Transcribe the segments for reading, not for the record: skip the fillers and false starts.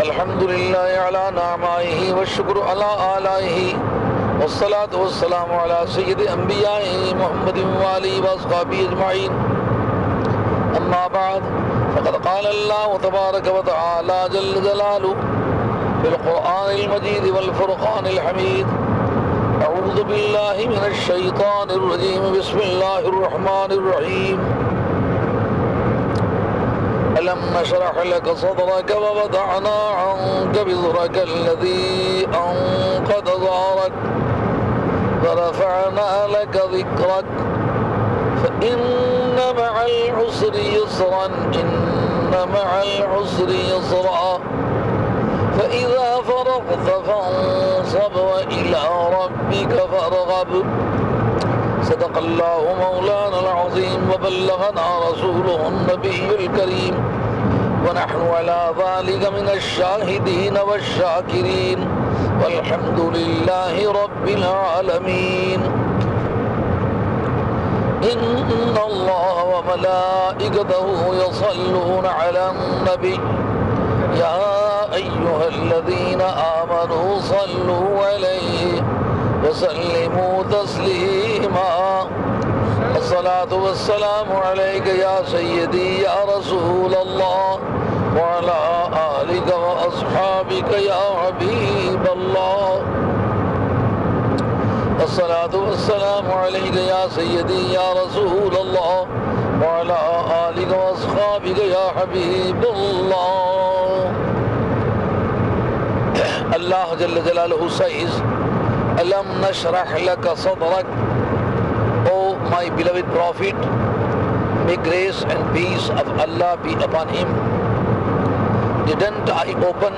الحمد لله على نعمائه والشكر على آلائه والصلاة والسلام على سيد أنبيائه محمد وآله وأصحابه أجمعين. أما بعد فقد قال الله تبارك وتعالى جل جلاله في القرآن المجيد والفرقان الحميد: أعوذ بالله من الشيطان الرجيم. بسم الله الرحمن الرحيم. ألم نشرح لك صدرك ووضعنا عنك وزرك الذي أنقض ظهرك ورفعنا لك ذكرك فإن مع العسر يسرا إن مع العسر يسرا فإذا فرغت فانصب وإلى ربك فارغب. صدق الله مولانا العظيم وبلغنا رسوله النبي الكريم ونحن على ذلك من الشاهدين والشاكرين والحمد لله رب العالمين. إن الله وملائكته يصلون على النبي يا أيها الذين آمنوا صلوا عليه وسلموا تسليما. الصلاة والسلام عليك يا سيدي يا رسول الله وعلى آلك وأصحابك يا حبيب الله. الصلاة والسلام عليك يا سيدي يا رسول الله وعلى آلك وأصحابك يا حبيب الله. Allah Jalla Jalaluhu says, Alam nashrah laka sadrak. O my beloved Prophet, may grace and peace of Allah be upon him. Didn't I open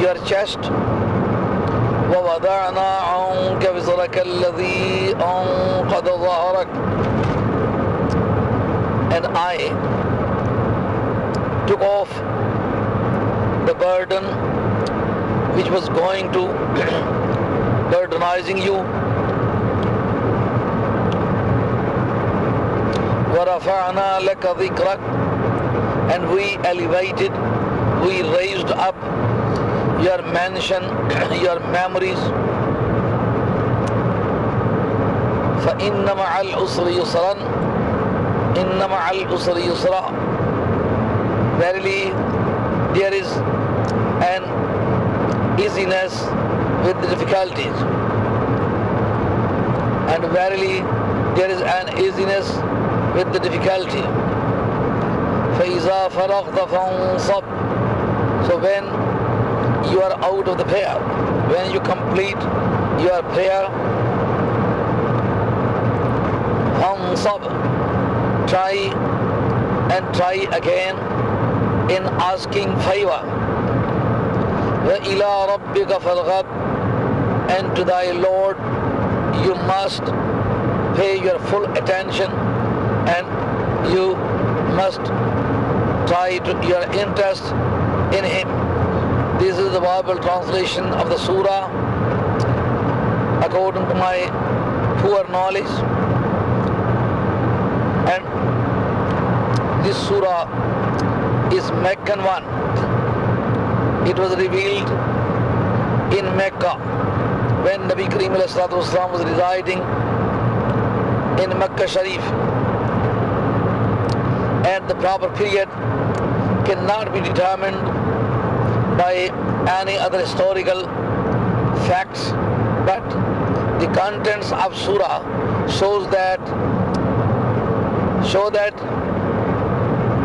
your chest? وَوَضَعْنَا عَنْكَ وِزْرَكَ الَّذِي أَنْقَضَ ظَهْرَكَ. And I took off the burden which was going to burdenizing you. وَرَفَعْنَا لَكَ ذِكْرَكَ. And we elevated, we raised up your mention, your memories. فَإِنَّ مَعَ الْعُسْرِ يُسْرًا إِنَّ مَعَ الْعُسْرِ يُسْرًا. Verily there is an easiness with the difficulties, and verily there is an easiness with the difficulty. فَإِذَا فَرَغْتَ فَانصَبْ. So when you are out of the prayer, when you complete your prayer, فَانصَبْ, try and try again in asking favor. وَإِلَىٰ رَبِّكَ فَارْغَبْ. And to thy Lord you must pay your full attention, and you must try to your interest in him. This is the Bible translation of the surah according to my poor knowledge. And this surah is Meccan one. It was revealed in Mecca when Nabi Kareem ﷺ was residing in Mecca Sharif. And the proper period cannot be determined by any other historical facts, but the contents of surah show that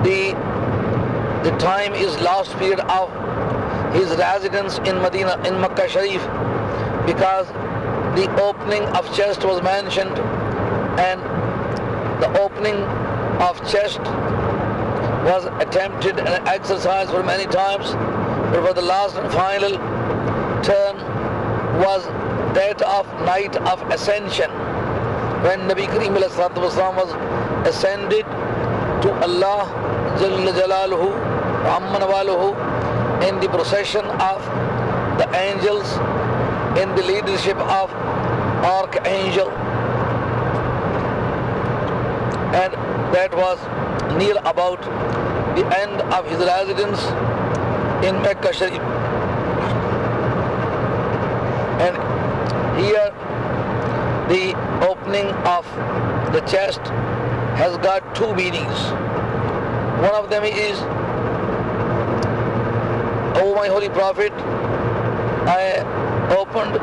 the time is last period of his residence in Medina, in Mecca Sharif, because the opening of chest was mentioned, and the opening of chest was attempted and exercised for many times, but for the last and final turn was that of night of ascension, when Nabi Kareem was ascended to Allah Jalla Jalaluhu wa Amma Nawaluhu in the procession of the angels in the leadership of Archangel, and that was near about the end of his residence in Mecca Sharif. And here the opening of the chest has got two meanings. One of them is, "O my holy Prophet, I opened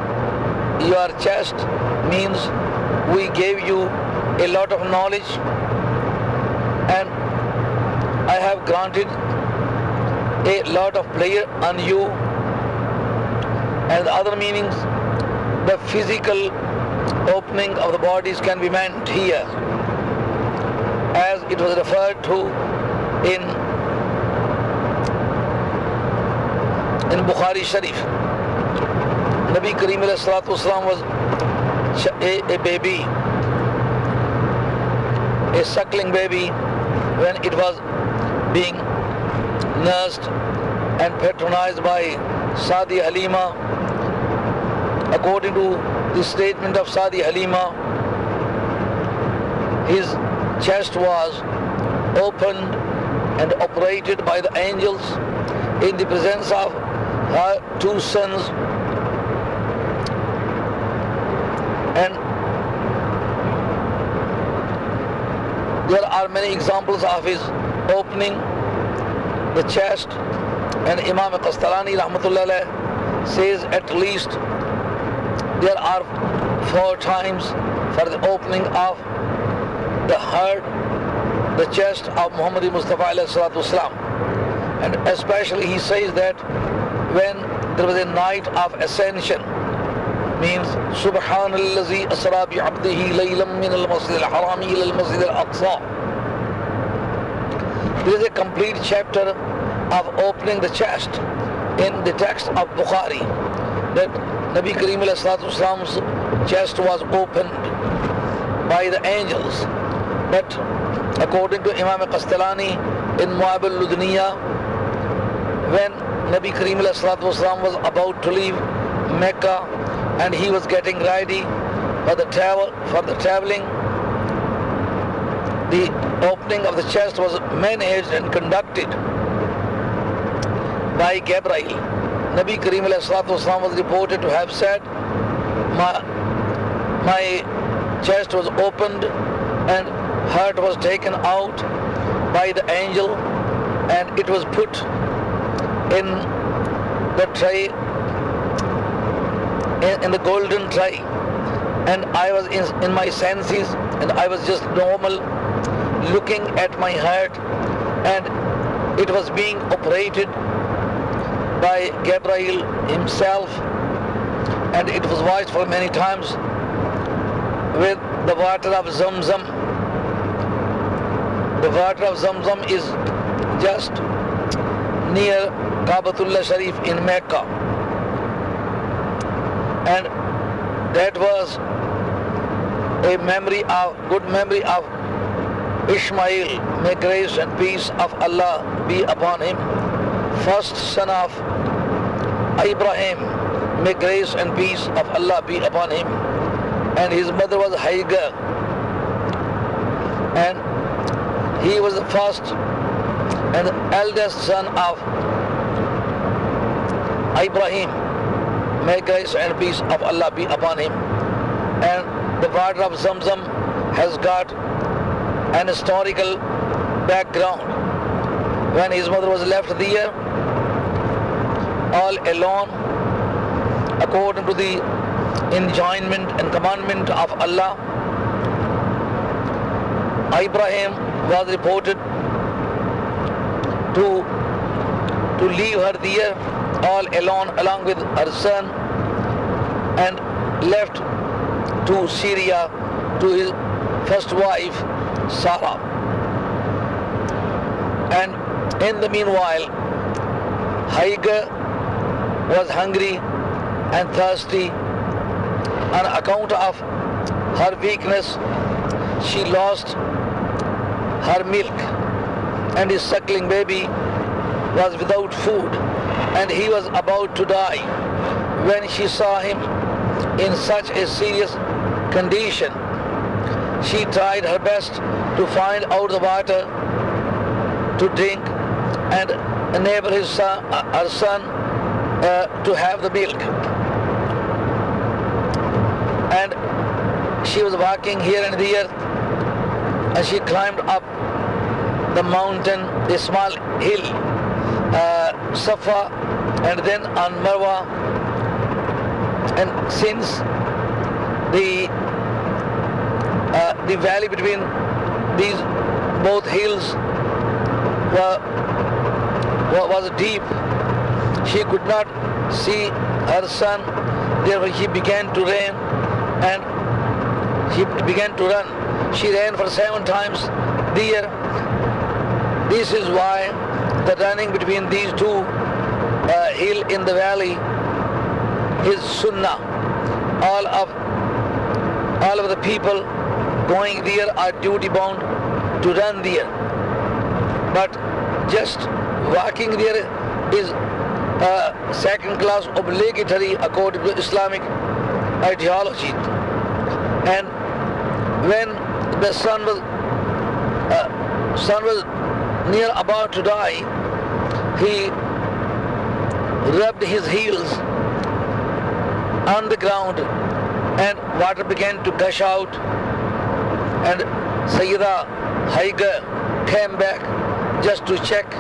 your chest," means we gave you a lot of knowledge and I have granted a lot of pleasure on you. And the other meanings, the physical opening of the bodies can be meant here, as it was referred to in Bukhari Sharif. Nabi Kareem alayhi salatu wasalam was a baby, a suckling baby, when it was being nursed and patronized by Sadi Halima. According to the statement of Sadi Halima, his chest was opened and operated by the angels in the presence of her two sons, and there are many examples of his opening the chest, and Imam Qastalani rahmatullah says at least there are 4 times for the opening of the heart, the chest of Muhammad Mustafa alayhi salatu wasalam. And especially he says that when there was a night of ascension, means Subhanallazi asra bi abdihi laylam min al-masjid al-harami ila al-masjid al-aqsa. There is a complete chapter of opening the chest in the text of Bukhari, that Nabi Kareem alayhi salatu wasalam's chest was opened by the angels. But according to Imam Qastalani in Mu'ab al-Ludniya, when Nabi Kareem alayhi salatu wasalam was about to leave Mecca and he was getting ready for the traveling, the opening of the chest was managed and conducted by Gabriel. Nabi Kareem alayhi salatu wasalam was reported to have said, my chest was opened and heart was taken out by the angel, and it was put in the tray, in the golden tray, and I was in my senses, and I was just normal looking at my heart, and it was being operated by Gabriel himself, and it was washed for many times with the water of Zamzam. The water of Zamzam is just near Kaabatullah Sharif in Mecca, and that was a good memory of Ishmael, may grace and peace of Allah be upon him, first son of Abraham, may grace and peace of Allah be upon him, and his mother was Hagar, and he was the first and eldest son of Ibrahim, may grace and peace of Allah be upon him. And the water of Zamzam has got an historical background. When his mother was left there all alone, according to the enjoinment and commandment of Allah, Ibrahim was reported to leave her there all alone along with her son, and left to Syria to his first wife Sarah. And in the meanwhile, Hagar was hungry and thirsty. On account of her weakness, she lost her milk, and his suckling baby was without food, and he was about to die. When she saw him in such a serious condition, she tried her best to find out the water to drink, and enable her son to have the milk. And she was walking here and there, and she climbed up the mountain, a small hill, Safa, and then on Marwa. And since the valley between these both hills was deep, she could not see her son. Therefore she began to run, and she began to run. She ran for 7 times there. This is why the running between these two hills in the valley is sunnah. All of the people going there are duty bound to run there. But just walking there is second class obligatory according to Islamic ideology. And when the son was near about to die, he rubbed his heels on the ground and water began to gush out, and Sayyida Hagar came back just to check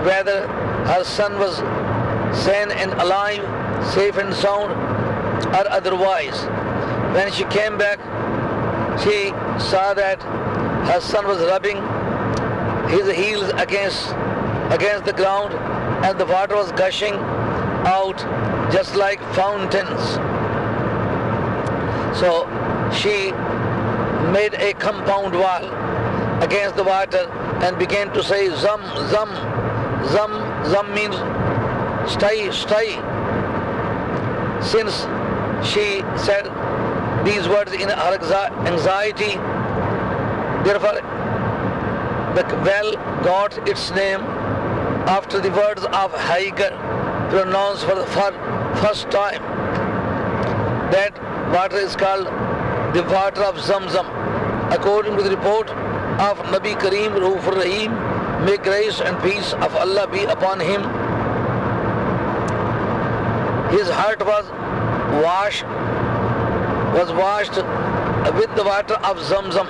whether her son was sane and alive, safe and sound, or otherwise. When she came back, she saw that her son was rubbing his heels against the ground, and the water was gushing out just like fountains. So she made a compound wall against the water and began to say Zam, Zam. Zam, Zam means stay, stay. Since she said these words in her anxiety, therefore the well got its name after the words of Hagar pronounced for the first time. That water is called the water of Zamzam, according to the report of Nabi Kareem Raufur Rahim, may grace and peace of Allah be upon him. His heart was washed with the water of Zamzam,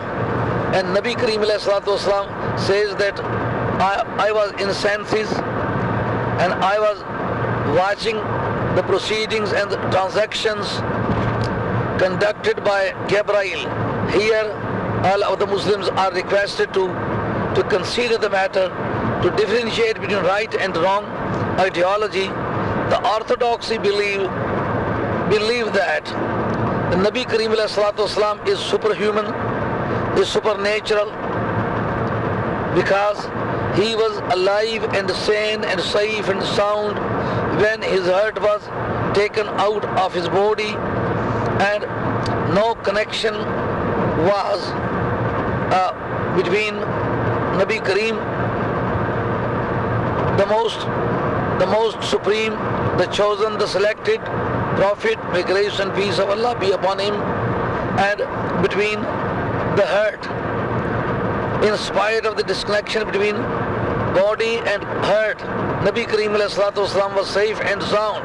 and Nabi Kareem ﷺ says that I was in senses and I was watching the proceedings and the transactions conducted by Gabriel. Here all of the Muslims are requested to consider the matter, to differentiate between right and wrong ideology. The orthodoxy believe that the Nabi Kareem ﷺ is superhuman, is supernatural, because he was alive and sane and safe and sound when his heart was taken out of his body, and no connection was between Nabi Kareem, the most supreme, the chosen, the selected Prophet, may grace and peace of Allah be upon him, and between the heart. In spite of the disconnection between body and heart, Nabi Kareem ﷺ was safe and sound.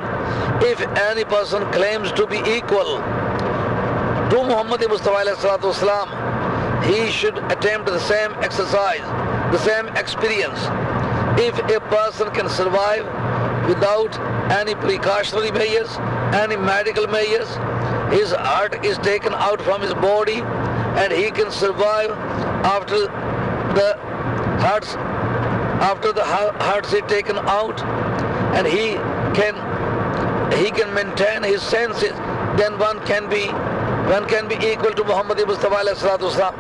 If any person claims to be equal to Muhammad Mustafa ﷺ, he should attempt the same exercise, the same experience. If a person can survive without any precautionary measures, any medical measures, his heart is taken out from his body, and he can survive after the heart is taken out, and he can maintain his senses, then one can be equal to Muhammad Mustafa ﷺ.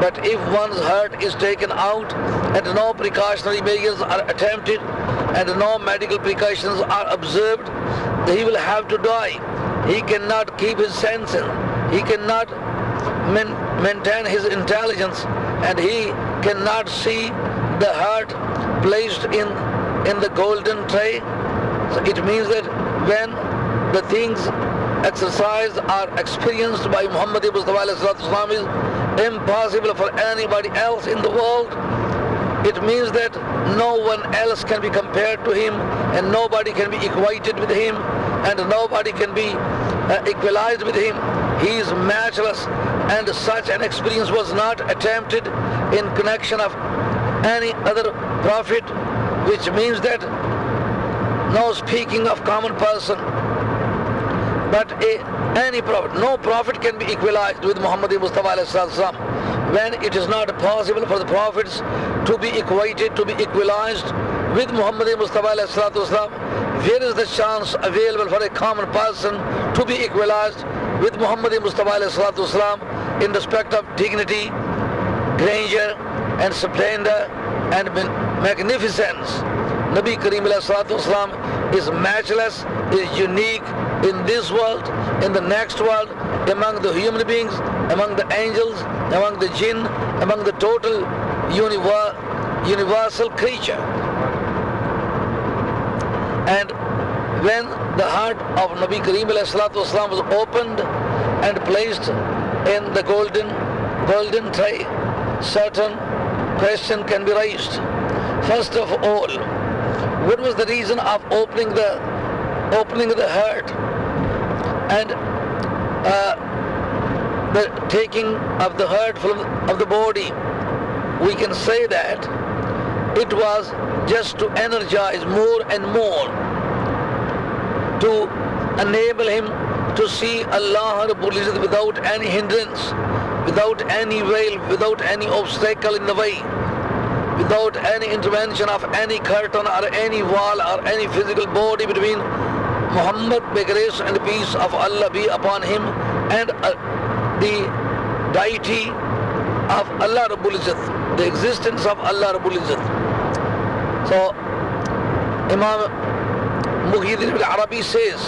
But if one's heart is taken out and no precautionary measures are attempted and no medical precautions are observed, he will have to die. He cannot keep his senses, he cannot maintain his intelligence, and he cannot see the heart placed in the golden tray. So it means that when the things exercised or experienced by Muhammad Mustafa ﷺ is impossible for anybody else in the world, it means that no one else can be compared to him, and nobody can be equated with him, and nobody can be equalized with him. He is matchless, and such an experience was not attempted in connection of any other prophet, which means that no speaking of common person, but any prophet, no prophet can be equalized with Muhammad Mustafa alayhi salam. When it is not possible for the prophets to be equated, to be equalized with Muhammad Mustafa alayhi salam, where is the chance available for a common person to be equalized with Muhammad Mustafa alayhi salam in respect of dignity, grandeur, and splendor, and magnificence? Nabi Kareem alayhi salam is matchless, is unique in this world, in the next world, among the human beings, among the angels, among the jinn, among the total universal creature. And when the heart of Nabi Kareem alayhi salam was opened and placed in the golden tray, certain question can be raised. First of all, what was the reason of opening the heart and the taking of the heart of the body? We can say that it was just to energize more and more, to enable him to see Allah Rabbul Izzat without any hindrance, without any veil, without any obstacle in the way, without any intervention of any curtain or any wall or any physical body between Muhammad, may grace and peace of Allah be upon him, and the deity of Allah Rabbul Izzat, the existence of Allah Rabbul Izzat. So Imam Muhyiddin ibn Arabi says,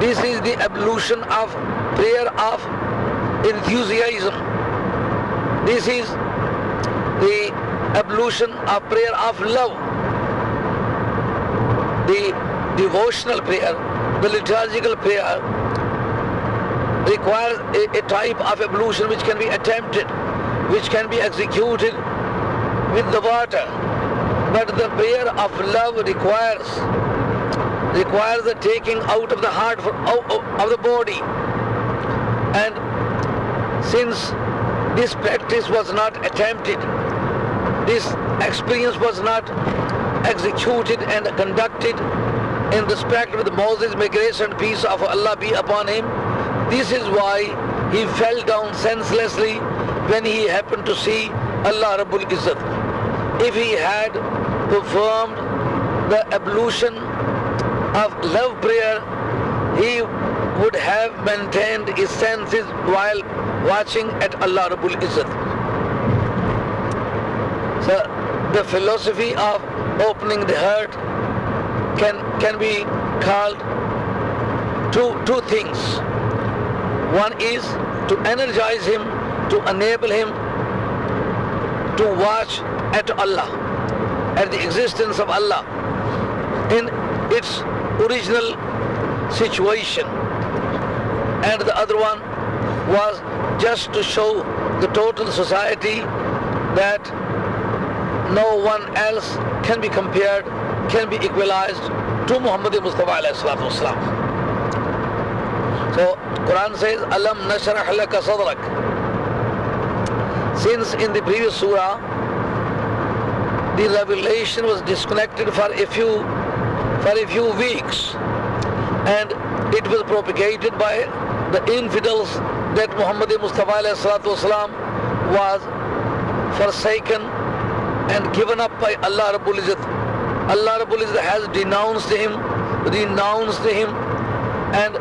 this is the ablution of prayer of enthusiasm. This is the ablution of prayer of love. The devotional prayer, the liturgical prayer requires a type of ablution which can be attempted, which can be executed with the water. But the prayer of love requires the taking out of the heart of the body. And since this practice was not attempted, this experience was not executed and conducted in respect with Moses, may grace and peace of Allah be upon him, this is why he fell down senselessly when he happened to see Allah Rabbul Izzat. If he had performed the ablution of love prayer, he would have maintained his senses while watching at Allah Rabbul Izzat. So the philosophy of opening the heart can be called two things. One is to energize him, to enable him to watch at Allah, at the existence of Allah in its original situation. And the other one was just to show the total society that no one else can be compared, can be equalized to Muhammad Mustafa alayhi salatu wasalam. So Quran says, Alam nashrah laka sadrak. Since in the previous surah the revelation was disconnected for a few weeks, and it was propagated by the infidels that Muhammad Mustafa alayhi salatu wasalam was forsaken and given up by Allah Rabbul Izzat. Allah Rabbul Izzat has renounced him and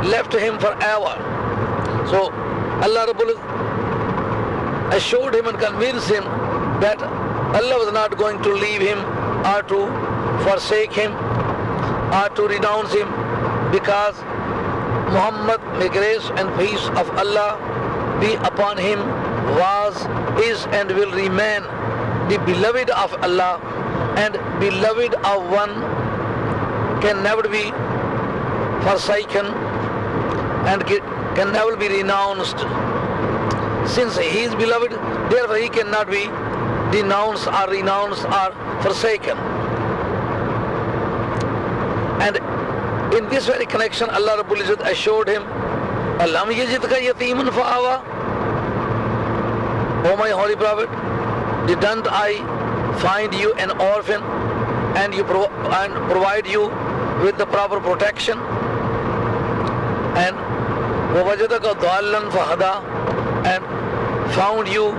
left him forever. So Allah Rabbul Izzat assured him and convinced him that Allah was not going to leave him or to forsake him or to renounce him, because Muhammad, may grace and peace of Allah be upon him, was, is and will remain the beloved of Allah, and beloved of one can never be forsaken and can never be renounced. Since he is beloved, therefore he cannot be denounced or renounced or forsaken. And in this very connection, Allah Rabbul Izzat assured him, Alam yajidka yatiman fa'awa. O my holy prophet, didn't I find you an orphan and provide you with the proper protection? And وَوَجَدَكَ ضَالًّا فَهَدَى, and found you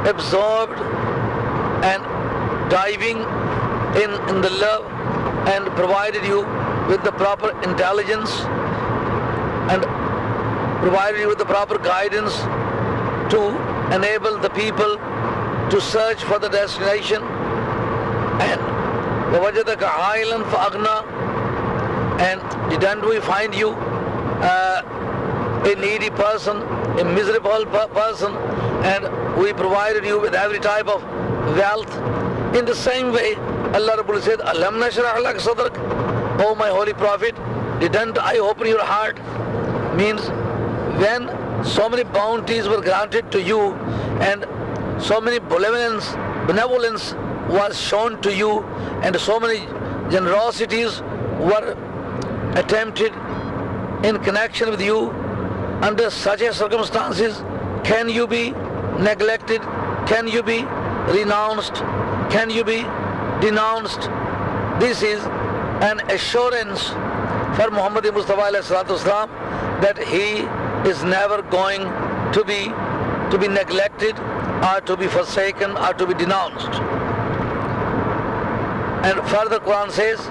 absorbed and diving in the love, and provided you with the proper intelligence and provided you with the proper guidance to enable the people to search for the destination. And وَوَجَدَكَ عَائِلًا فَأَغْنَى, and didn't we find you a needy person, a miserable person, and we provided you with every type of wealth. In the same way, Allah Rabbul said, Alam nashrah lak sadrak. O my holy prophet, didn't I open your heart? Means when so many bounties were granted to you and so many benevolence was shown to you and so many generosities were attempted in connection with you, under such a circumstances, can you be neglected? Can you be renounced? Can you be denounced? This is an assurance for Muhammad Mustafa ﷺ that he is never going to be neglected or to be forsaken or to be denounced. And further Quran says,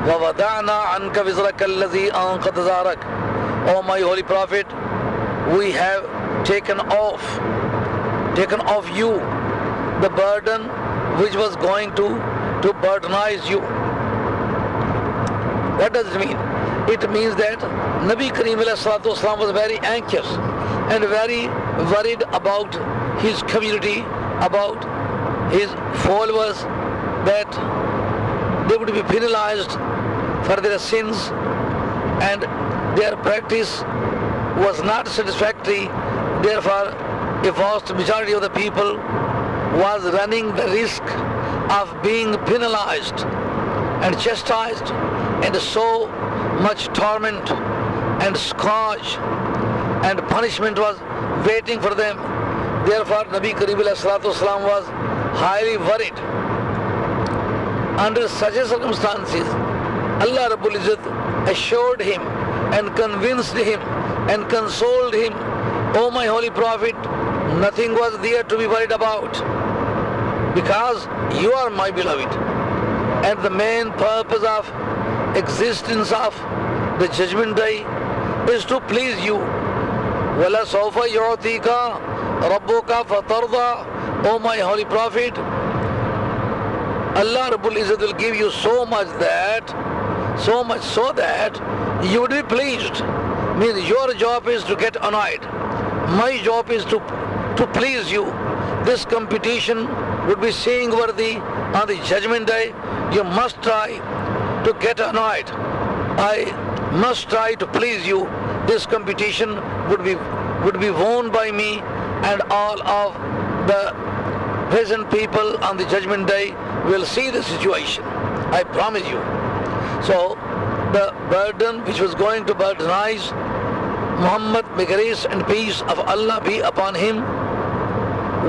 وَوَضَعْنَا عَنْكَ وِزْرَكَ الَّذِي أَنْقَضَ ظَهْرَكَ. O my holy prophet, we have taken off you the burden which was going to burdenize you. What does it mean? It means that Nabi Kareem ﷺ was very anxious and very worried about his community, about his followers, that they would be penalized for their sins and their practice was not satisfactory. Therefore, a vast majority of the people was running the risk of being penalized and chastised, and so much torment and scourge and punishment was waiting for them. Therefore, Nabi Kareem ﷺ was highly worried. Under such circumstances, Allah Rabbul Izzat assured him and convinced him and consoled him, O my holy prophet, nothing was there to be worried about, because you are my beloved, and the main purpose of existence of the judgment day is to please you. وَلَسَوْفَ يُعْطِيكَ رَبُّكَ فَتَرْضَى. O my holy prophet, Allah Rabbul Izzat will give you so much so that you would be pleased. Means your job is to get annoyed. My job is to please you. This competition would be seeing worthy on the judgment day. You must try to get annoyed. I must try to please you. This competition would be won by me, and all of the present people on the judgment day will see the situation. I promise you. So the burden which was going to burdenize Muhammad, may grace and peace of Allah be upon him,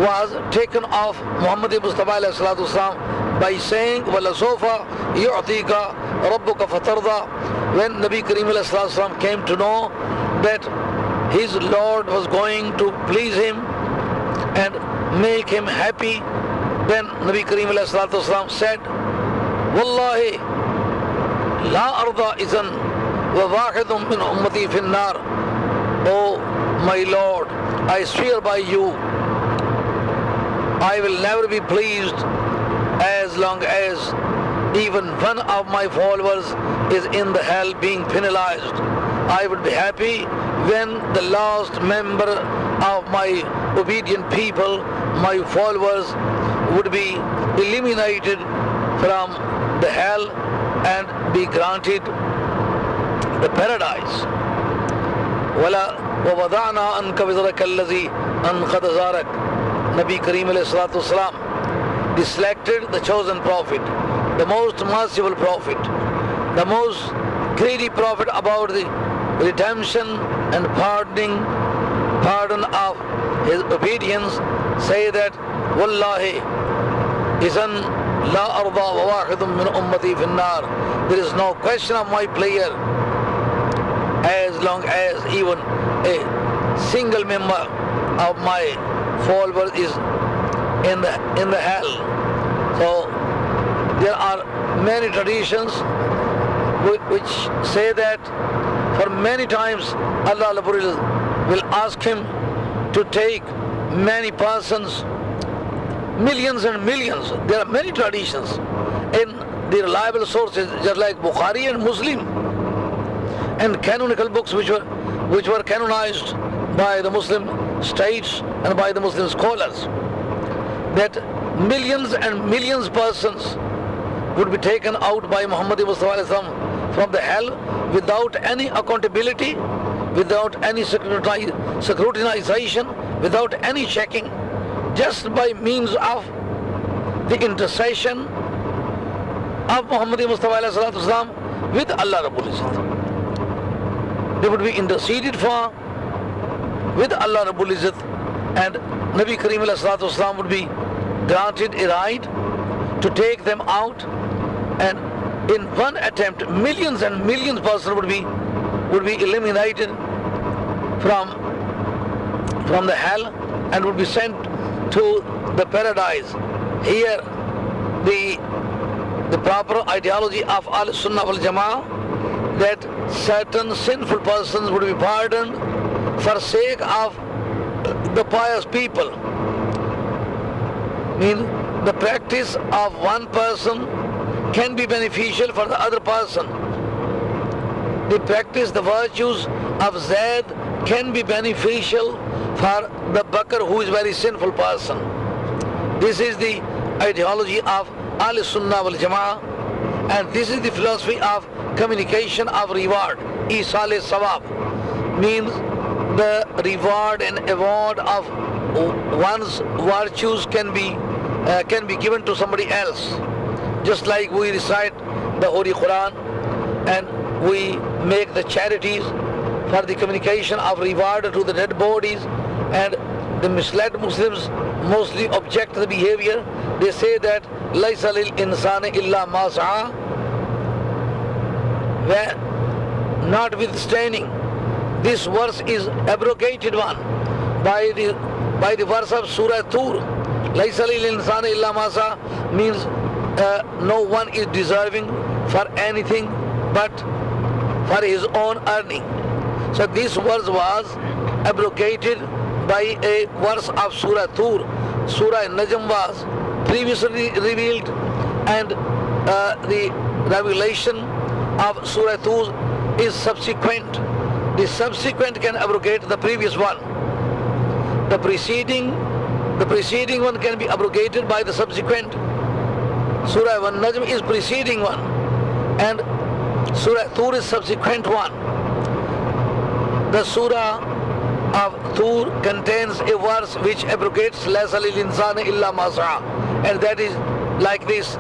was taken off Muhammad Mustafa ﷺ by saying, وَلَسَوْفَ يُعْطِيكَ رَبُّكَ فَتَرْضَى. When Nabi Kareem ﷺ came to know that his Lord was going to please him and make him happy, then Nabi Kareem ﷺ said, وَاللَّهِ لَا أَرْضَى إِذًا وَوَاحِدٌ مِّنْ أُمَّتِي فِي النَّارِ. O my Lord, I swear by you, I will never be pleased as long as even one of my followers is in the hell being penalized. I would be happy when the last member of my obedient people, my followers, would be eliminated from the hell and be granted the paradise. وَوَضَعْنَا أَنْكَ وِزْرَكَ الَّذِي أَنْقَضَ ظَهْرَكَ. Nabi Kareem alayhi salatu wasalam, he selected the chosen prophet, the most merciful prophet, the most greedy prophet about the redemption and pardon of his obedience, say that Wallahi izan la arda wa wahidun min ummati fin nar. There is no question of my prayer as long as even a single member of my followers is in the hell. So there are many traditions which say that for many times Allah will ask him to take many persons, millions and millions. There are many traditions in the reliable sources, just like Bukhari and Muslim, and canonical books which were canonized by the Muslim states and by the Muslim scholars, that millions and millions persons would be taken out by Muhammad Mustafa from the hell without any accountability, without any scrutinization, without any checking, just by means of the intercession of Muhammad Mustafa with Allah Rabbul Izzat. They would be interceded for with Allah Rabbul Izzat, and Nabi Kareem ﷺ would be granted a right to take them out, and in one attempt millions and millions persons would be eliminated from the hell and would be sent to the paradise. Here the proper ideology of Al-Sunnah wal Jama'ah, that certain sinful persons would be pardoned for sake of the pious people. Means the practice of one person can be beneficial for the other person. The practice, the virtues of Zaid can be beneficial for the Bakr who is very sinful person. This is the ideology of Al-Sunnah wal Jama'ah, and this is the philosophy of communication of reward. Isal Sawab means the reward and award of one's virtues can be given to somebody else. Just like we recite the Holy Quran and we make the charities for the communication of reward to the dead bodies, and the misled Muslims mostly object to the behavior. They say that Laysa lil insani illa ma sa'a. Notwithstanding, this verse is abrogated one by the verse of Surah Tur. Laysa lil insani illa ma sa'a means no one is deserving for anything but for his own earning. So this verse was abrogated by a verse of Surah Tur. Surah Najm was previously revealed, and the revelation of Surah Tur is subsequent. The subsequent can abrogate the previous one. The preceding one can be abrogated by the subsequent. Surah Najm is preceding one, and Surah Tur is subsequent one. The Surah of Tur contains a verse which abrogates Laysa lil insani illa ma sa'a, and that is like this: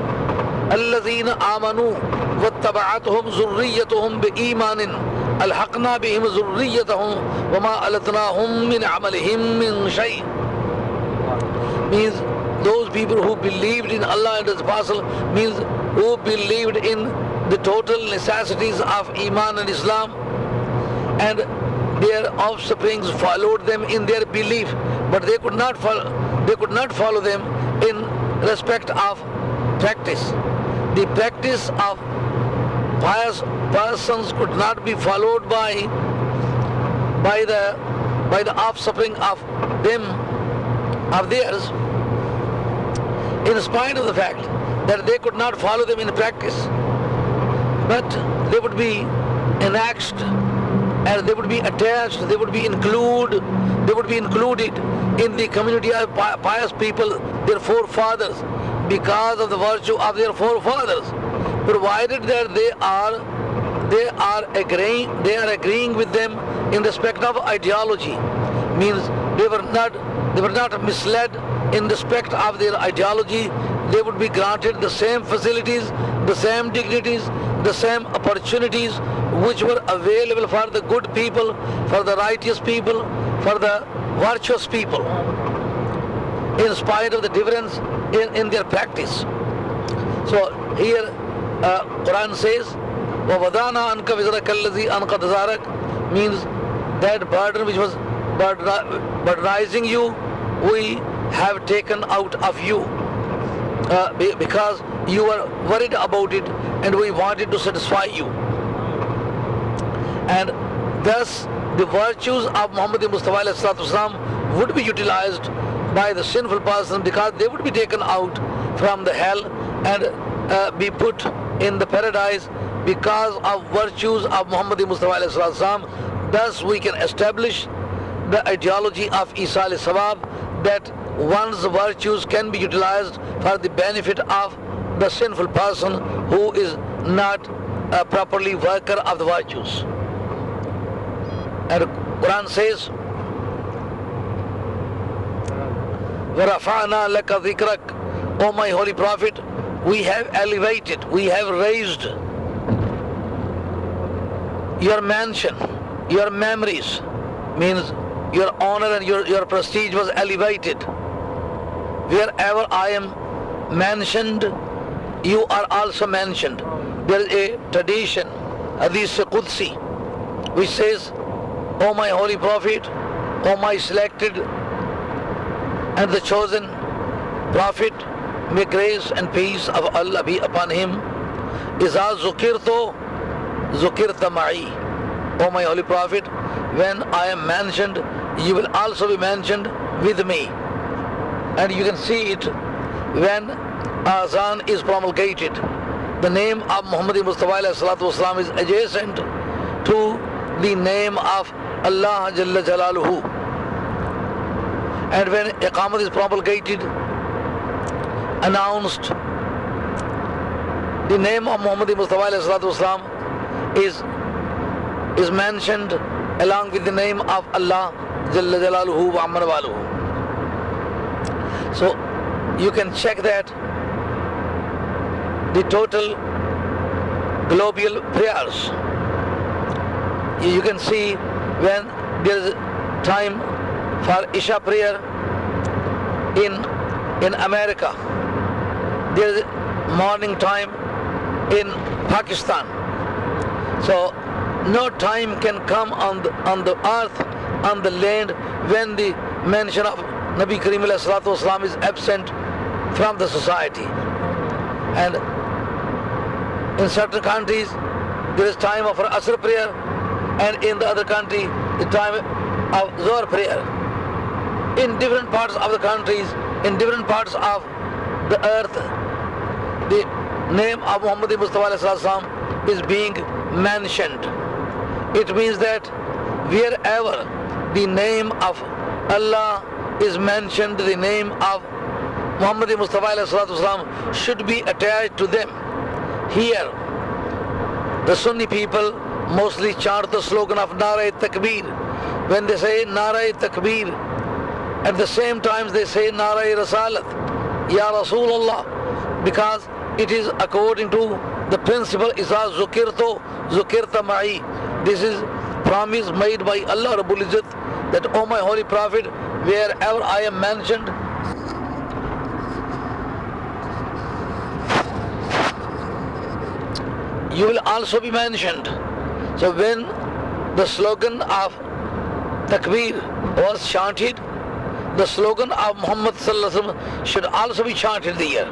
Allazina amanu wattaba'atuhum zurriyatuhum biimanin alhaqna bihim zurriyatahum wama alatnahum min amalihim min shay. Means those people who believed in Allah and His Apostle, means who believed in the total necessities of Iman and Islam, and their offsprings followed them in their belief, but they could not follow them in respect of practice. The practice of pious persons could not be followed by the offspring of theirs, in spite of the fact that they could not follow them in practice, but they would be annexed, and they would be attached, they would be included in the community of pious people, their forefathers, because of the virtue of their forefathers, provided that they are agreeing with them in respect of ideology. Means they were not misled in respect of their ideology, they would be granted the same facilities, the same dignities, the same opportunities which were available for the good people, for the righteous people, for the virtuous people, in spite of the difference in their practice. So here Quran says, وَوَضَعْنَا عَنْكَ وِزْرَكَ الَّذِي أَنْقَضَ ظَهْرَكَ, means that burden which was burdenizing you, we have taken out of you because you were worried about it and we wanted to satisfy you. And thus the virtues of Muhammad Mustafa ﷺ would be utilized by the sinful person because they would be taken out from the hell and be put in the paradise because of virtues of Muhammad Mustafa ﷺ. Thus we can establish the ideology of Isa alayhi salam, that one's virtues can be utilized for the benefit of the sinful person who is not a properly worker of the virtues. And Quran says, وَرَفَعْنَا لَكَ ذِكْرَكَ, O my holy prophet, we have elevated, we have raised your mansion, your memories, means your honor and your prestige was elevated. Wherever I am mentioned, you are also mentioned. There is a tradition, Hadith Qudsi, which says, O my holy prophet, O my selected and the chosen prophet, may grace and peace of Allah be upon him. Iza zukirto zukirta ma'i. O my holy prophet, when I am mentioned, you will also be mentioned with me. And you can see it when Azan is promulgated. The name of Muhammad Mustafa ﷺ is adjacent to the name of Allah Jalla Jalaluhu. And when Iqamat is promulgated, announced, the name of Muhammad Mustafa ﷺ is mentioned along with the name of Allah Jalla Jalaluhu wa Amma Waluhu. So you can check that the total global prayers, you can see when there is time for Isha prayer in America, there is morning time in Pakistan. So no time can come on the earth, on the land, when the mention of Nabi Kareem alayhi salatu wasalam is absent from the society. And in certain countries there is time of Asr prayer, and in the other country the time of Zohar prayer. In different parts of the countries, in different parts of the earth, the name of Muhammad Mustafa alayhi salam is being mentioned. It means that wherever the name of Allah is mentioned, the name of Muhammad Mustafa ﷺ should be attached to them. Here, the Sunni people mostly chant the slogan of Nara Takbir. When they say Nara Takbir, at the same time they say Nara Rasalat, Ya Rasulullah, because it is according to the principle Iza Zukirto Zukirta Ma'i. This is promise made by Allah Rabbul Izzat that, O my holy prophet, wherever I am mentioned, you will also be mentioned. So when the slogan of Takbir was chanted, the slogan of Muhammad Sallallahu Alaihi Wasallam should also be chanted there.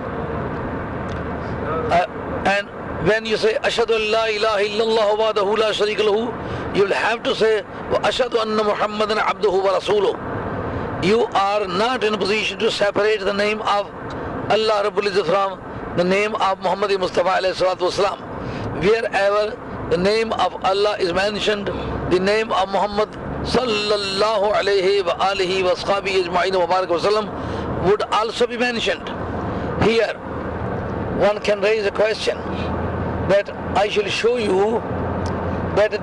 And when you say Ashhadu an la ilaha illallah wahdahu la sharika lahu, you will have to say wa ashhadu anna Muhammadan abduhu wa rasuluh. You are not in a position to separate the name of Allah Rabbul Izzat from the name of Muhammad Mustafa alayhi salatu wasalam. Wherever the name of Allah is mentioned, the name of Muhammad sallallahu alayhi wa alihi wa ashabihi ajma'in wa barak wa sallam would also be mentioned. Here one can raise a question that I shall show you that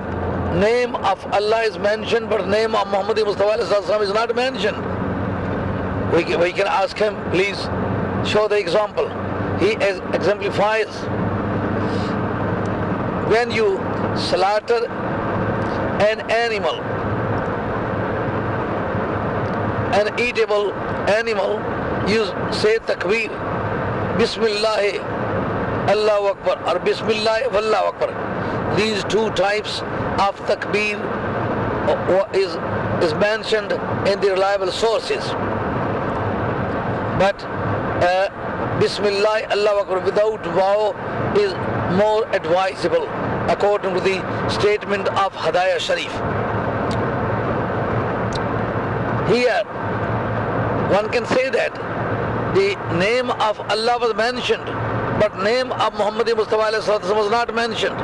name of Allah is mentioned but name of Muhammad Mustafa is not mentioned. we can ask him, please show the example. He exemplifies when you slaughter an animal, an eatable animal, you say takbir, Bismillah, Allahu Akbar, or Bismillah, Wallahu Akbar. These two types of takbir is mentioned in the reliable sources. But Bismillah, Allahu Akbar without vow is more advisable according to the statement of Hadaya Sharif. Here, one can say that the name of Allah was mentioned, but name of Muhammad Mustafa was not mentioned,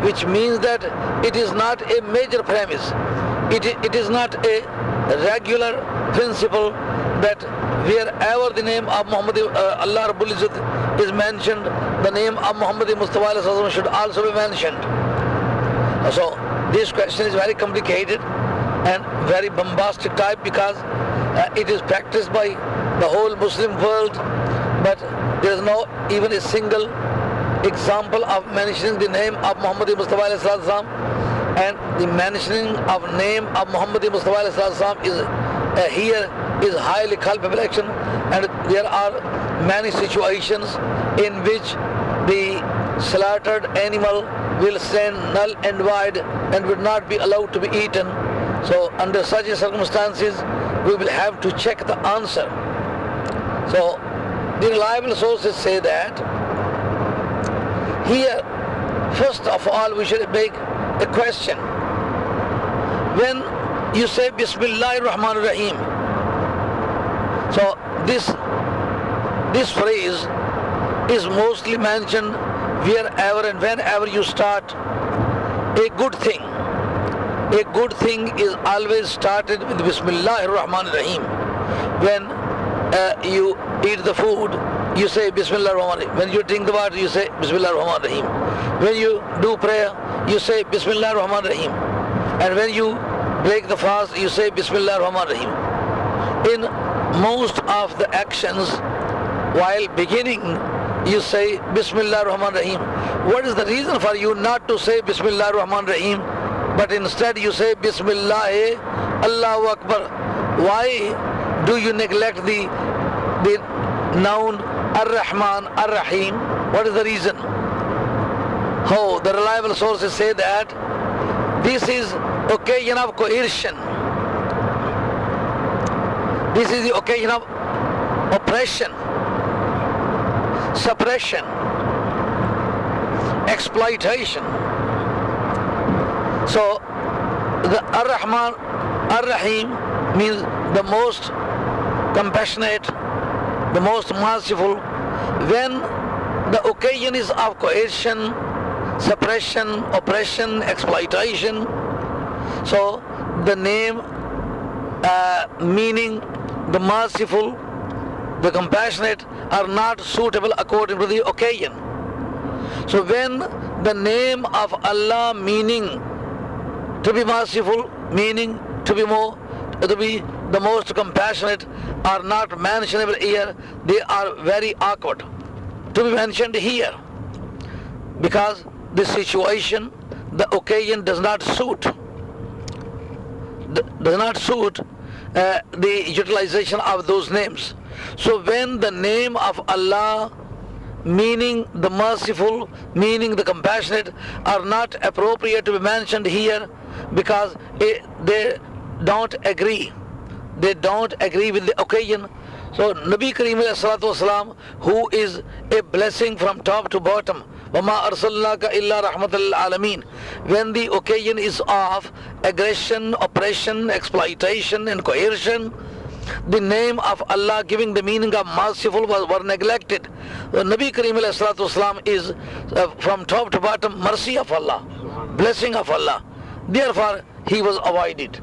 which means that it is not a major premise. It is not a regular principle that wherever the name of Muhammad Allah Rabbul Izzat is mentioned, the name of Muhammad Mustafa should also be mentioned. So this question is very complicated and very bombastic type, because it is practiced by the whole Muslim world, but there is no even a single example of mentioning the name of Muhammad Mustafa, and the mentioning of name of Muhammad Mustafa is here is highly culpable action, and there are many situations in which the slaughtered animal will stand null and void and will not be allowed to be eaten. So under such circumstances, we will have to check the answer. So the reliable sources say that here, first of all, we should make a question. When you say Bismillah ar-Rahman ar-Rahim, so this phrase is mostly mentioned wherever and whenever you start a good thing. A good thing is always started with Bismillah ar-Rahman ar-Rahim. When you eat the food, you say Bismillah ar-Rahman ar-Rahim. When you drink the water, you say Bismillah ar-Rahman ar-Rahim. When you do prayer, you say Bismillah ar-Rahman ar-Rahim. And when you break the fast, you say Bismillah ar-Rahman ar-Rahim. In most of the actions, while beginning, you say Bismillah ar-Rahman ar-Rahim. What is the reason for you not to say Bismillah ar-Rahman ar-Rahim, but instead you say Bismillah Allahu Akbar? Why do you neglect the noun Ar-Rahman Ar-Rahim? What is the reason? How the reliable sources say that this is occasion of coercion. This is the occasion of oppression, suppression, exploitation. So the Ar-Rahman Ar-Rahim means the most compassionate, the most merciful. When the occasion is of coercion, suppression, oppression, exploitation, so the name meaning the merciful, the compassionate are not suitable according to the occasion. So when the name of Allah meaning to be merciful, meaning to be the most compassionate are not mentionable here, they are very awkward to be mentioned here, because the situation, the occasion does not suit the utilization of those names. So when the name of Allah, meaning the merciful, meaning the compassionate, are not appropriate to be mentioned here, because they don't agree with the occasion. So Nabi Kareem ﷺ, who is a blessing from top to bottom, وَمَا أَرْسَلْنَاكَ إِلَّا رَحْمَةً لِلْعَالَمِينَ, when the occasion is of aggression, oppression, exploitation and coercion, the name of Allah giving the meaning of merciful were neglected. Nabi Kareem ﷺ is from top to bottom mercy of Allah, blessing of Allah. Therefore he was avoided.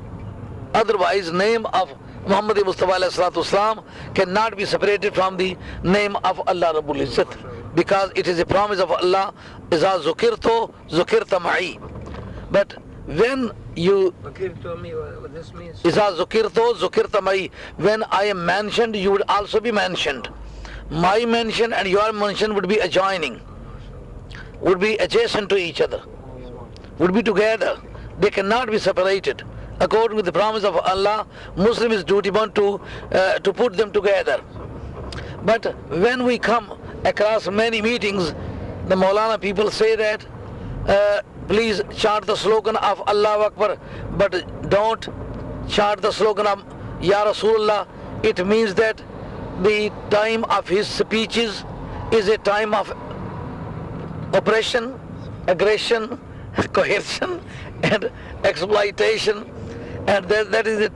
Otherwise name of Muhammad Mustafa ﷺ cannot be separated from the name of Allah Rabbul Izzat, because it is a promise of Allah, إِذَا ذُكِرْتُ ذُكِرْتَ مَعِي. But when you Zukirtu me, what this means? Isa zukirto zukirta mai, when I am mentioned, you would also be mentioned. My mention and your mention would be adjoining, would be adjacent to each other, would be together. They cannot be separated. According to the promise of Allah, Muslim is duty bound to put them together. But when we come across many meetings, the Maulana people say that please chant the slogan of Allahu Akbar, but don't chant the slogan of Ya Rasulullah. It means that the time of his speeches is a time of oppression, aggression, coercion and exploitation, and that is a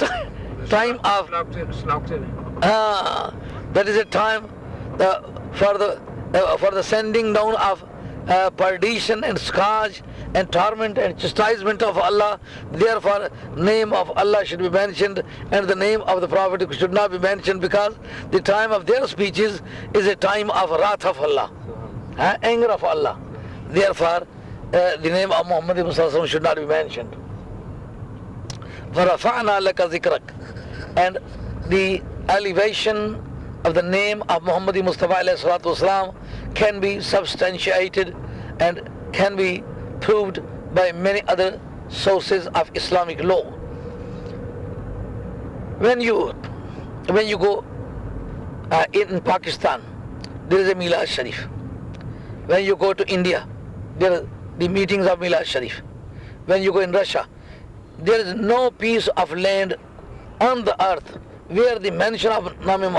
time of that is a time for the sending down of perdition and scourge and torment and chastisement of Allah. Therefore, name of Allah should be mentioned and the name of the Prophet should not be mentioned, because the time of their speeches is a time of wrath of Allah, anger of Allah. Therefore, the name of Muhammad Mustafa should not be mentioned. وَرَفَعْنَا لَكَ ذِكْرَكَ, and the elevation of the name of Muhammad Mustafa alayhi salatu wasalam can be substantiated and can be proved by many other sources of Islamic law. When you go in Pakistan, there is a Milad Sharif. When you go to India, there are the meetings of Milad Sharif. When you go in Russia, there is no piece of land on the earth where the mention of name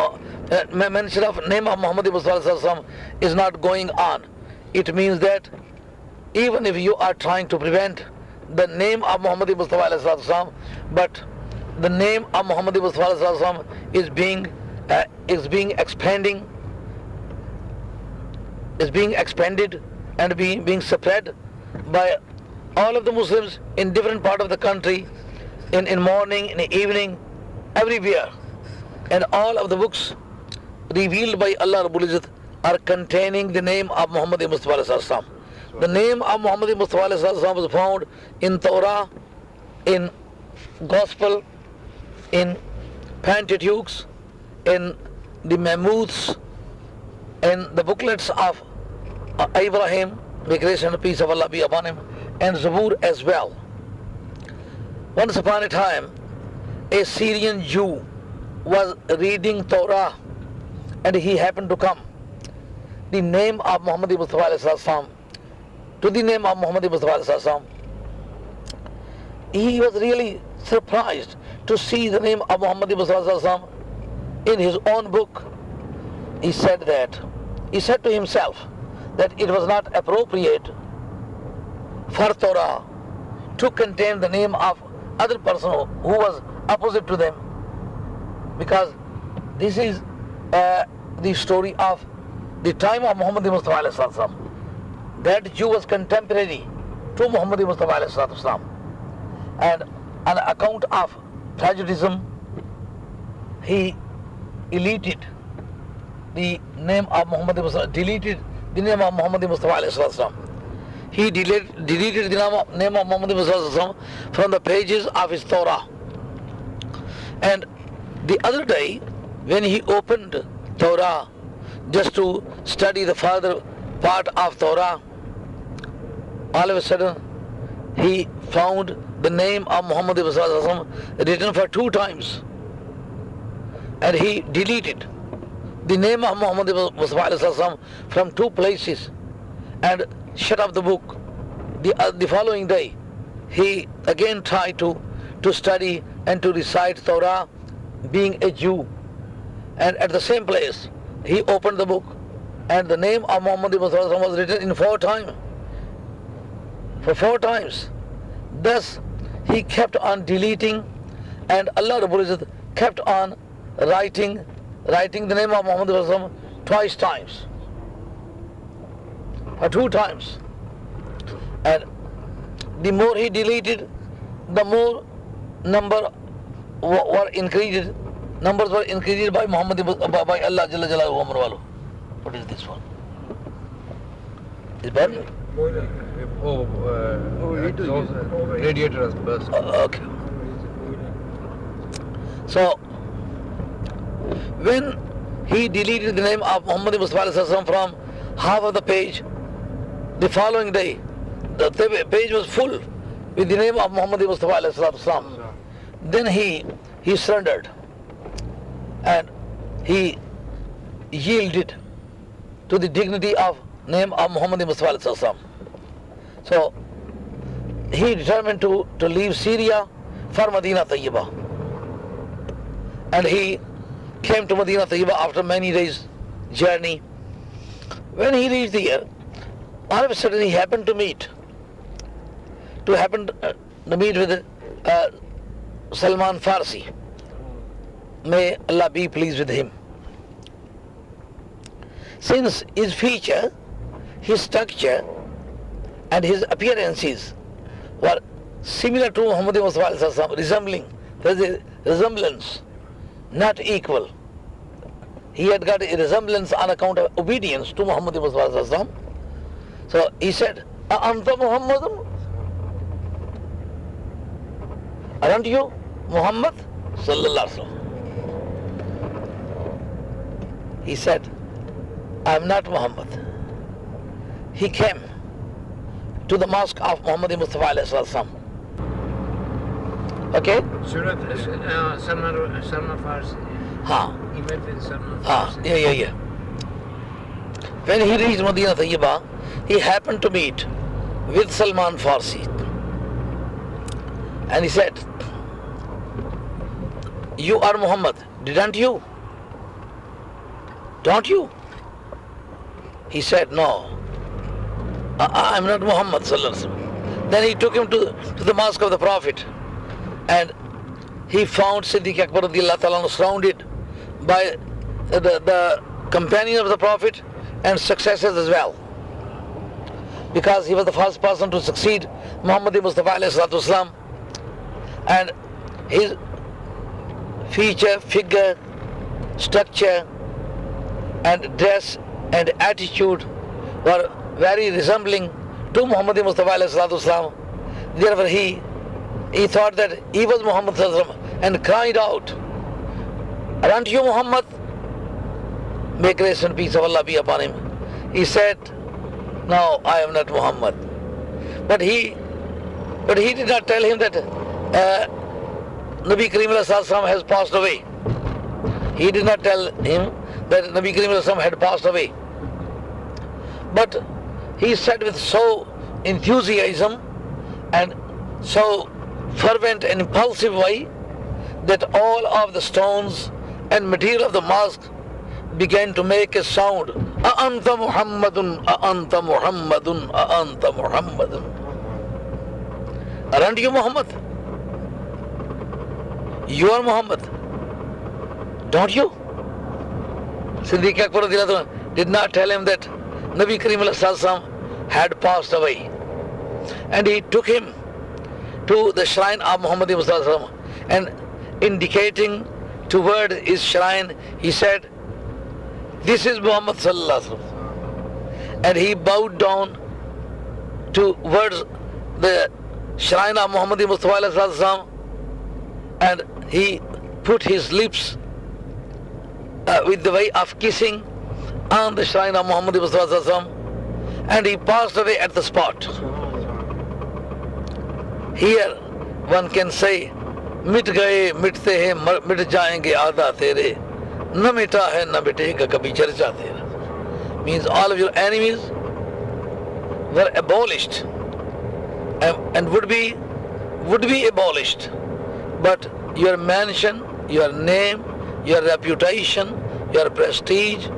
of Muhammad Mustafa is not going on. It means that even if you are trying to prevent the name of Muhammad Mustafa, but the name of Muhammad Mustafa is being expanded and being spread by all of the Muslims in different part of the country, in morning, in the evening, everywhere. And all of the books revealed by Allah Rabbul Izzat are containing the name of Muhammad Mustafa. The name of Muhammad Mustafa was found in Torah, in Gospel, in Pentateuch, in the Mahmuds, in the booklets of Ibrahim, the grace and peace of Allah be upon him, and Zabur as well. Once upon a time, a Syrian Jew was reading Torah and he happened to come the name of Muhammad Mustafa to the name of Muhammad Mustafa. He was really surprised to see the name of Muhammad Mustafa in his own book. He said to himself that it was not appropriate for Torah to contain the name of other person who was opposite to them, because this is the story of the time of Muhammad Mustafa. That Jew was contemporary to Muhammad Mustafa, and on account of prejudice, he deleted the name of Muhammad Mustafa, deleted the name of Muhammad Mustafa. He deleted the name of Muhammad Mustafa from the pages of his Torah. And the other day, when he opened Torah just to study the further part of Torah, all of a sudden he found the name of Muhammad Mustafa written for 2 times, and he deleted the name of Muhammad Mustafa from 2 places and shut up the book. The following day, he again tried to study and to recite Torah, being a Jew, and at the same place he opened the book and the name of Muhammad Mustafa was written in 4 times. For 4 times. Thus he kept on deleting, and Allah Rabbul Izzat kept on writing the name of Muhammad Mustafa twice times, or 2 times. And the more he deleted, the more numbers were increased by Muhammad, by Allah Jalla Jalaluhu. What is this one? Is burning? Boiler. Radiator has burst. Okay. So, when he deleted the name of Muhammad Mustafa from half of the page, the following day, the page was full with the name of Muhammad Mustafa. Then he surrendered and he yielded to the dignity of name of Muhammad Mustafa. So he determined to leave Syria for Medina Tayyibah. And he came to Medina Tayyibah after many days' journey. When he reached there, all of a sudden he happened to meet with Salman Farsi. May Allah be pleased with him. Since his feature, his structure and his appearances were similar to Muhammad Mustafa, resembling, there is a resemblance, not equal. He had got a resemblance on account of obedience to Muhammad Mustafa. So he said, Anta Muhammadun? Aren't you Muhammad? Sallallahu Alaihi Wasallam. He said, I am not Muhammad. He came to the mosque of Muhammad Mustafa Alaihi Wasallam. Okay? Surat, Salman Farsi. Ha. He met with Salman Ah, Farsi. yeah. When he reached Medina Tayyibah, he happened to meet with Salman Farsi. And he said, you are Muhammad, didn't you? Don't you? He said, no, I'm not Muhammad. Then he took him to the mosque of the Prophet, and he found Siddiq Akbar surrounded by the companions of the Prophet and successors as well, because he was the first person to succeed Muhammad Mustafa Islam, and his feature, figure, structure and dress and attitude were very resembling to Muhammad Mustafa Islam. Therefore he thought that he was Muhammad and cried out, aren't you Muhammad? May grace and peace of Allah be upon him. He said, no, I am not Muhammad. But he did not tell him that Nabi Kareem has passed away. He did not tell him that Nabi Kareem had passed away. But he said with so enthusiasm and so fervent and impulsive way that all of the stones and material of the mosque began to make a sound. A'anta Muhammadun, A'anta Muhammadun, A'anta Muhammadun. Aren't you Muhammad? You are Muhammad. Don't you? Siddiq Akbar did not tell him that Nabi Kareem had passed away. And he took him to the shrine of Muhammad Mustafa, and indicating toward his shrine, he said, this is Muhammad Sallallahu Alaihi Wasallam. And he bowed down towards the shrine of Muhammad Mustafa, and he put his lips with the way of kissing on the shrine of Muhammad Mustafa, and he passed away at the spot. Here one can say, मिट गए मिटते हैं मिट जाएंगे आधा तेरे न मिटा है न मिटेगा कभी चर्चा तेरा. Means all of your enemies were abolished and would be abolished, but your mention, your name, your reputation, your prestige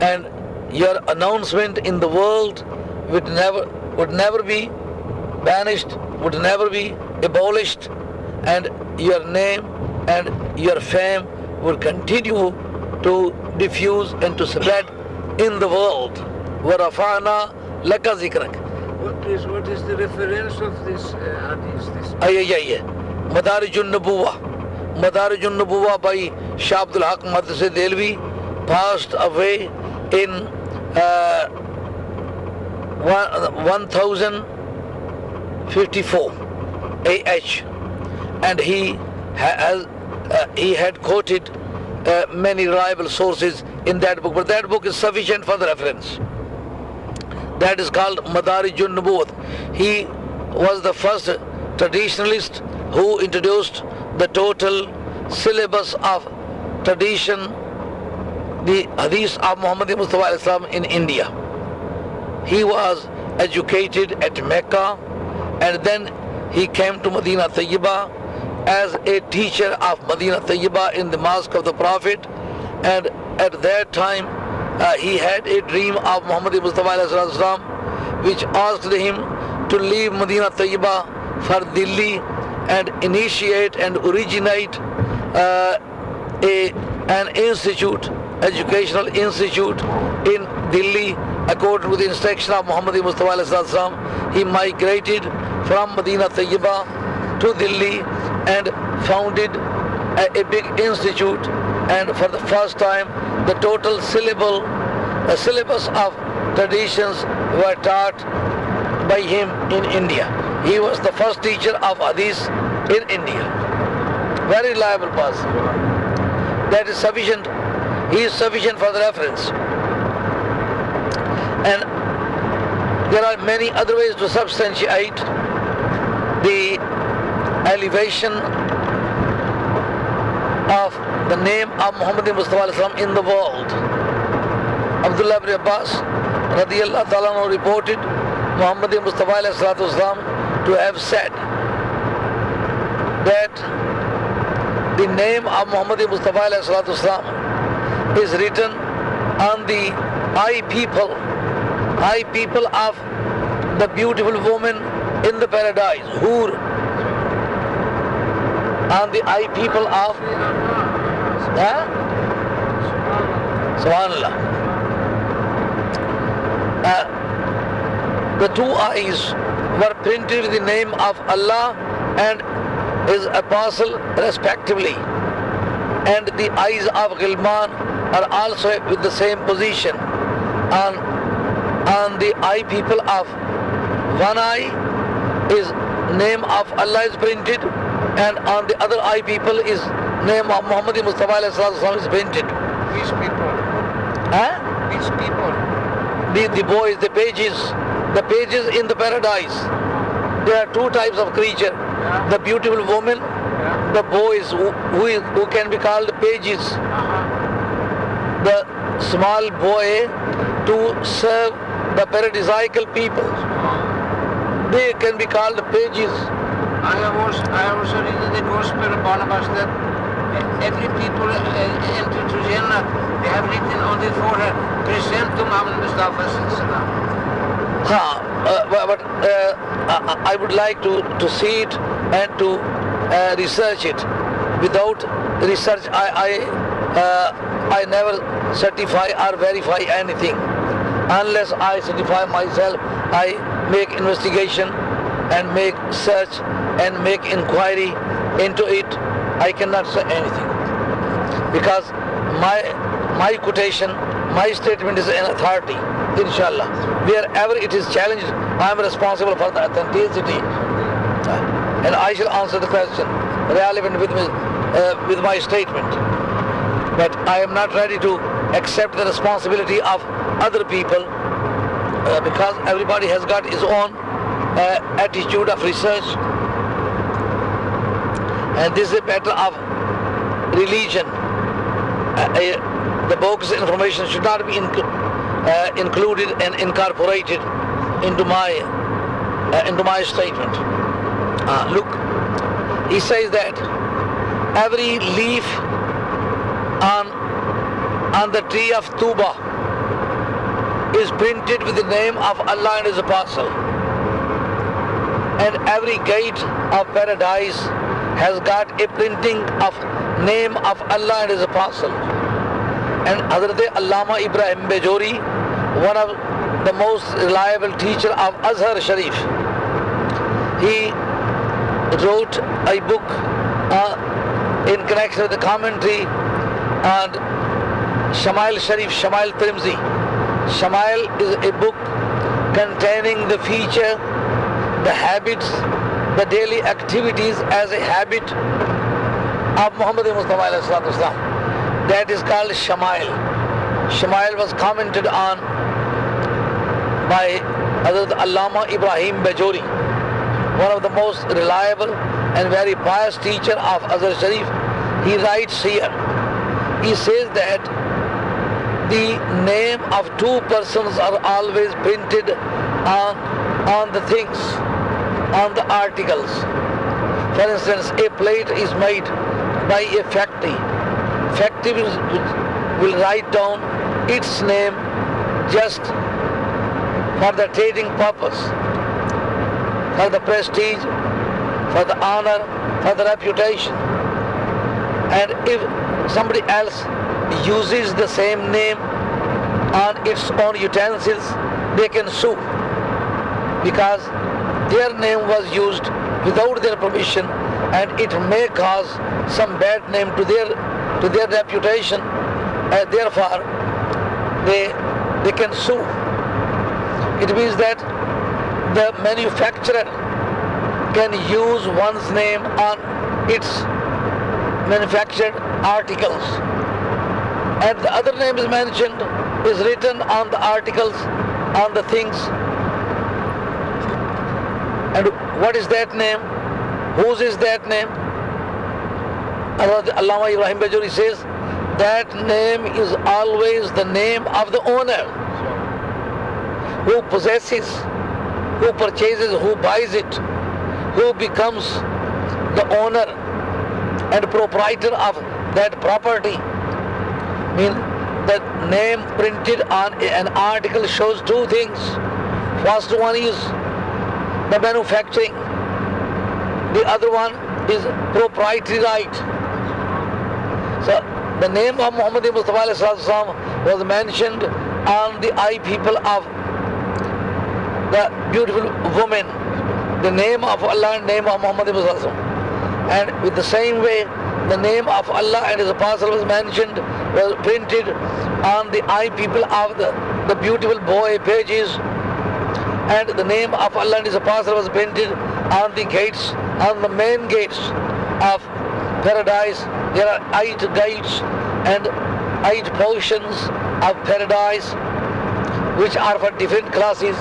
and your announcement in the world would never be banished, would never be abolished, and your name and your fame will continue to diffuse and to spread in the world. وَرَفَعْنَا لَكَ ذِكْرَكَ. What is the reference of this hadith? Madarijun Nubuwa by Shah Abdul Haq Madrasa Delvi passed away in 1054 AH, and he had quoted many reliable sources in that book, but that book is sufficient for the reference. That is called Madarijun Nubuwwat. He was the first traditionalist who introduced the total syllabus of tradition, the hadith of Muhammad Mustafa Islam in India. He was educated at Mecca, and then he came to Medina Tayyibah as a teacher of Medina Tayyibah in the Mosque of the Prophet, and at that time he had a dream of Muhammad Mustafa Islam, which asked him to leave Medina Tayyibah for Delhi and initiate and originate an institute, educational institute in Delhi. According to the instruction of Muhammad Mustafa, he migrated from Medina Tayyibah to Delhi and founded a big institute, and for the first time the total syllabus of traditions were taught by him in India. He was the first teacher of hadith in India. Very reliable person. That is sufficient. He is sufficient for the reference. And there are many other ways to substantiate the elevation of the name of Muhammad Mustafa in the world. Abdullah ibn Abbas radiyallahu ta'ala anhu reported Muhammad Mustafa to have said that the name of Muhammad Mustafa is written on the eye people of the beautiful woman in the paradise, Hur, on the eye people of Subhanallah. The two eyes were printed with the name of Allah and His apostle respectively, and the eyes of Ghilman are also with the same position. On the eye people of one eye is name of Allah is printed, and on the other eye people is name of Muhammad Mustafa is printed. Which people? Huh? Which people? The boys, the pages in the paradise. There are two types of creature. Yeah. The beautiful woman, Yeah. the boys who can be called pages. The small boy to serve the paradisiacal people. They can be called pages. I have also read in the Gospel of Barnabas that every people enter to Jannah, they have written on the forehead, present to Muhammad Mustafa Salaam. But I would like to see it and to research it. Without research, I never certify or verify anything. Unless I certify myself, I make investigation and make search and make inquiry into it. I cannot say anything, because my quotation, my statement is an authority, inshallah. Wherever it is challenged, I am responsible for the authenticity, and I shall answer the question relevant with my statement. But I am not ready to accept the responsibility of other people, because everybody has got his own attitude of research, and this is a matter of religion. The bogus information should not be included and incorporated into my statement. Look, he says that every leaf on the tree of Tuba is printed with the name of Allah and His Apostle, and every gate of paradise has got a printing of name of Allah and His Apostle. And Hazrat Allama Ibrahim Bajori, one of the most reliable teacher of Azhar Sharif, he wrote a book in connection with the commentary on Shamail Sharif, Shamail Tirmidhi. Shamail is a book containing the feature, the habits, the daily activities as a habit of Muhammad Mustafa alayhi salatu wasalam. That is called Shamail. Shamail was commented on by Hazrat Allama Ibrahim Bajori, one of the most reliable and very pious teacher of Azhar Sharif. He writes here, he says that the name of two persons are always printed on the things, on the articles. For instance, a plate is made by a factory. Factory will write down its name just for the trading purpose, for the prestige, for the honor, for the reputation. And if somebody else uses the same name on its own utensils, they can sue, because their name was used without their permission, and it may cause some bad name to their reputation, and therefore they can sue. It means that the manufacturer can use one's name on its manufactured articles, and the other name is mentioned, is written on the articles, on the things. And what is that name? Whose is that name? Allama Ibrahim Bajuri says that name is always the name of the owner, who possesses, who purchases, who buys it, who becomes the owner and proprietor of that property. I mean, the name printed on an article shows two things. First one is the manufacturing. The other one is proprietary right. So the name of Muhammad Mustafa was mentioned on the eye people of the beautiful woman, the name of Allah and name of Muhammad Mustafa. And with the same way, the name of Allah and His Apostle was mentioned, was printed on the eye people of the beautiful boy pages. And the name of Allah and His Apostle was printed on the gates, on the main gates of paradise. There are 8 gates and 8 portions of paradise, which are for different classes.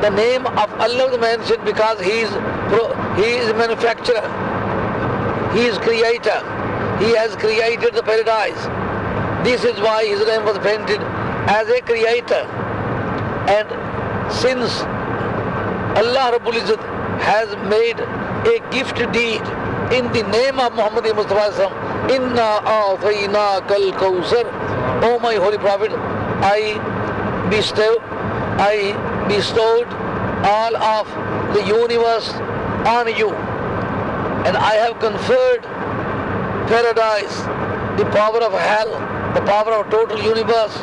The name of Allah was mentioned because He is manufacturer, He is creator, He has created the paradise. This is why His name was printed as a creator. And since Allah Rabbul Izzat has made a gift deed in the name of Muhammad Mustafa, Inna a'tainaka al-Kawthar, O my Holy Prophet, I bestowed all of the universe on you, and I have conferred paradise, the power of hell, the power of total universe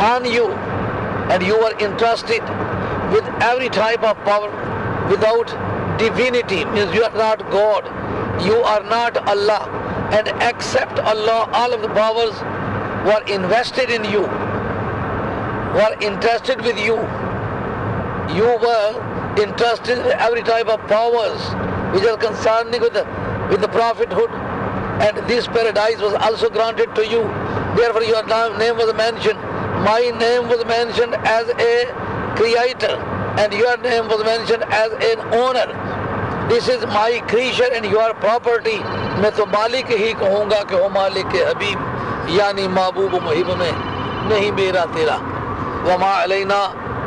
on you, and you are entrusted with every type of power without divinity. Means you are not God, you are not Allah, and except Allah, all of the powers were invested in you, were entrusted with you. You were entrusted with every type of powers which are concerning with the prophethood, and this paradise was also granted to you. Therefore your name was mentioned. My name was mentioned as a creator, and your name was mentioned as an owner. This is my creature and your property. मैं तो मालिक ही कहूँगा कि हो मालिक हबीब, यानी महबूब मुहिब में नहीं मेरा तेरा. वमा अलैना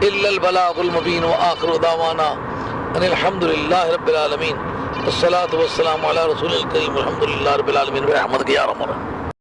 इल्लल बलागुल मुबीन व आखिरु दावाना अनिल हम्दुलिल्लाहि रब्बिल आलमीन. अस्सलातु वस्सलामु अला रसूलिल करीम. अल्हम्दुलिल्लाहि रब्बिल आलमीन. रहमत की या रहमान.